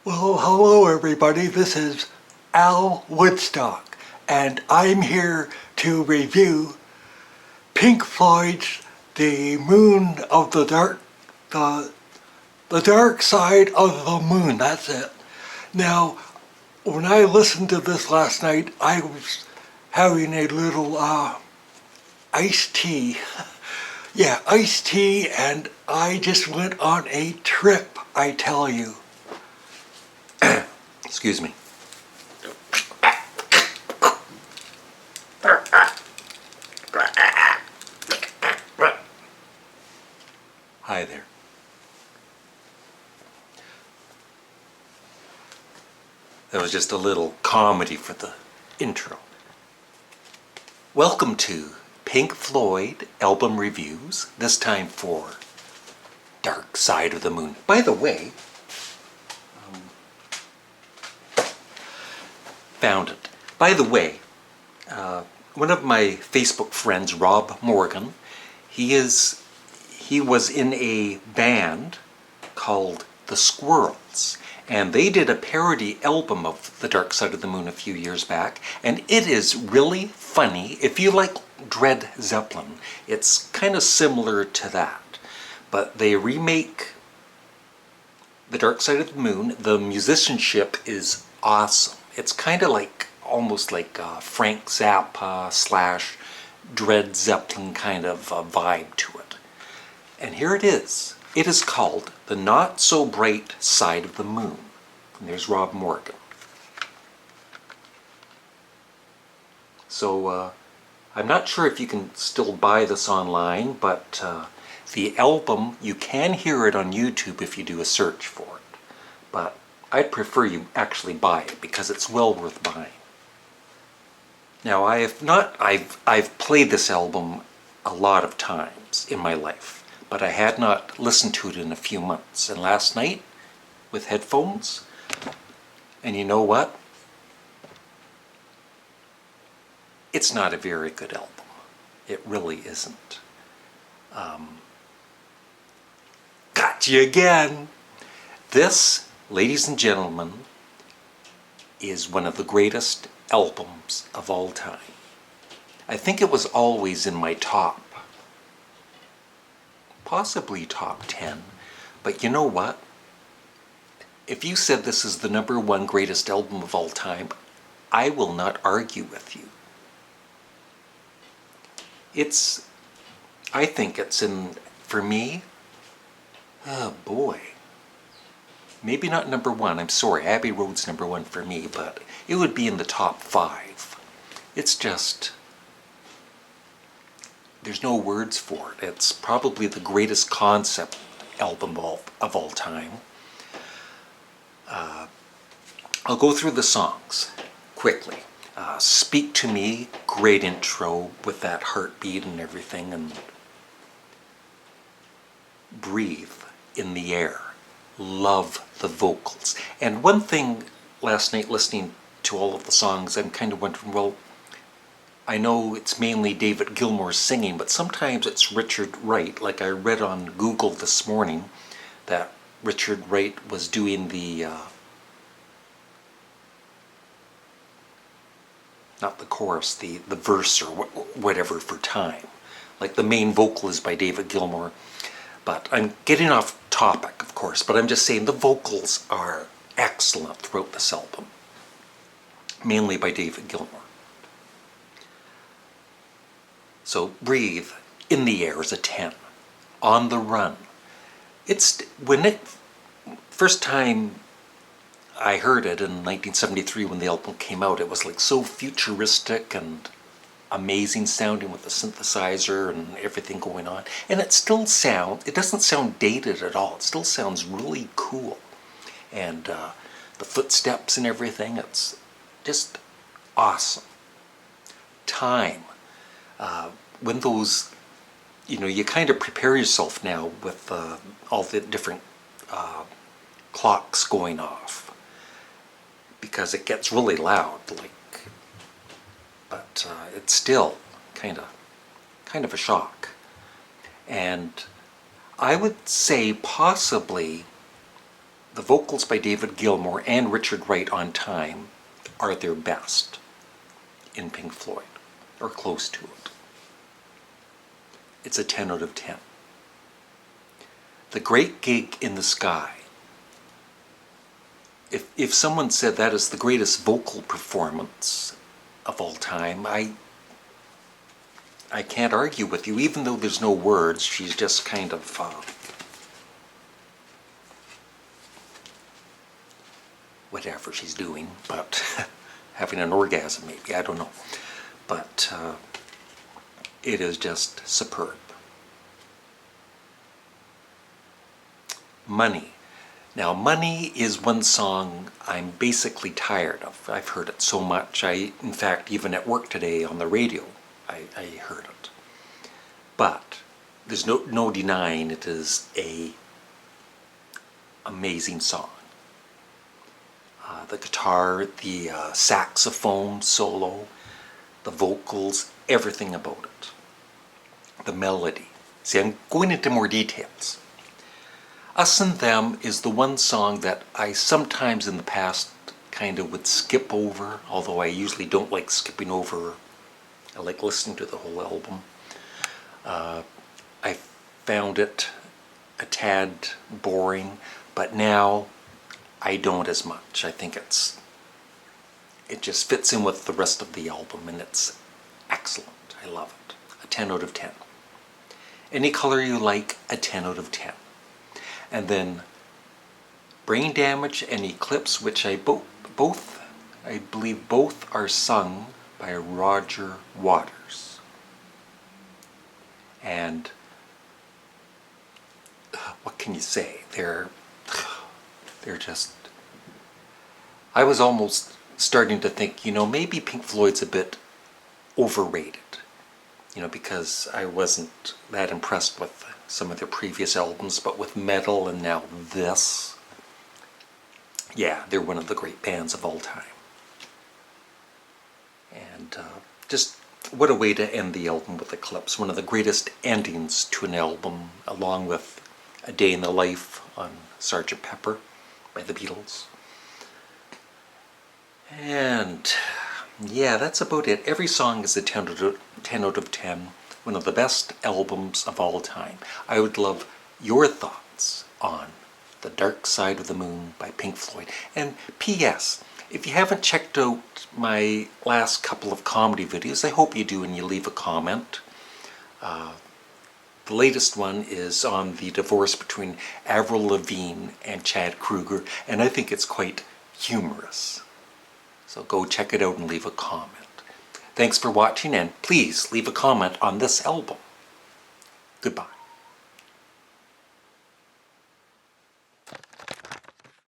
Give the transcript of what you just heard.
Well, hello everybody. This is Al Woodstock, and I'm here to review Pink Floyd's "The Moon of the the Dark Side of the Moon." That's it. Now, when I listened to this last night, I was having a little iced tea. Yeah, iced tea, and I just went on a trip, I tell you. Excuse me. Hi there. That was just a little comedy for the intro. Welcome to Pink Floyd album reviews, this time for Dark Side of the Moon. By the way, found it. By the way, one of my Facebook friends, Rob Morgan, he was in a band called The Squirrels, and they did a parody album of The Dark Side of the Moon a few years back, and it is really funny. If you like Led Zeppelin, it's kind of similar to that, but they remake The Dark Side of the Moon. The musicianship is awesome. It's kind of like, almost like Frank Zappa slash Led Zeppelin kind of vibe to it. And here it is. It is called The Not So Bright Side of the Moon. And there's Rob Morgan. So I'm not sure if you can still buy this online, but the album, you can hear it on YouTube if you do a search for it. But I'd prefer you actually buy it because it's well worth buying. Now I've played this album a lot of times in my life, but I had not listened to it in a few months. And last night, with headphones, and you know what? It's not a very good album. It really isn't. Got you again! This, ladies and gentlemen, is one of the greatest albums of all time. I think it was always in my possibly top 10, but you know what? If you said this is the #1 greatest album of all time, I will not argue with you. I think it's for me, oh boy, maybe not #1, I'm sorry, Abbey Road's #1 for me, but it would be in the top 5. It's just, there's no words for it. It's probably the greatest concept album of all time. I'll go through the songs quickly. Speak to Me, great intro with that heartbeat and everything, and Breathe, In the Air. Love the vocals. And one thing last night listening to all of the songs, I'm kind of wondering, well, I know it's mainly David Gilmour singing, but sometimes it's Richard Wright. Like I read on Google this morning that Richard Wright was doing the, not the chorus, the verse or whatever for Time. Like the main vocal is by David Gilmour. But I'm getting off topic, of course, but I'm just saying the vocals are excellent throughout this album. Mainly by David Gilmour. So Breathe, In the Air is a 10. On the Run. First time I heard it in 1973 when the album came out, it was like so futuristic and amazing sounding with the synthesizer and everything going on. And it doesn't sound dated at all. It still sounds really cool. And the footsteps and everything, it's just awesome. Time. When those, you kind of prepare yourself now with all the different clocks going off because it gets really loud, but it's still kind of a shock. And I would say possibly the vocals by David Gilmour and Richard Wright on Time are their best in Pink Floyd, or close to it. It's a 10 out of 10. The Great Gig in the Sky. If someone said that is the greatest vocal performance of all time, I can't argue with you, even though there's no words. She's just kind of whatever she's doing, but having an orgasm maybe, I don't know. But it is just superb. Money. Now, Money is one song I'm basically tired of. I've heard it so much. In fact, even at work today on the radio, I heard it. But there's no denying it is a amazing song. The guitar, the saxophone solo, the vocals, everything about it. The melody. See, I'm going into more details. Us and Them is the one song that I sometimes in the past kind of would skip over, although I usually don't like skipping over. I like listening to the whole album. I found it a tad boring, but now I don't as much. I think it just fits in with the rest of the album, and it's excellent. I love it. A 10 out of 10. Any Color You Like, a 10 out of 10. And then Brain Damage and Eclipse, which I believe both are sung by Roger Waters. And what can you say? They're just... I was almost starting to think, maybe Pink Floyd's a bit overrated. Because I wasn't that impressed with some of their previous albums, but with Metal and now this, yeah, they're one of the great bands of all time. And just what a way to end the album with Eclipse. One of the greatest endings to an album, along with A Day in the Life on Sgt. Pepper by the Beatles. And yeah, that's about it. Every song is a 10 out of 10. One of the best albums of all time. I would love your thoughts on The Dark Side of the Moon by Pink Floyd. And P.S. if you haven't checked out my last couple of comedy videos, I hope you do and you leave a comment. The latest one is on the divorce between Avril Lavigne and Chad Kroeger, and I think it's quite humorous. So go check it out and leave a comment. Thanks for watching, and please leave a comment on this album. Goodbye.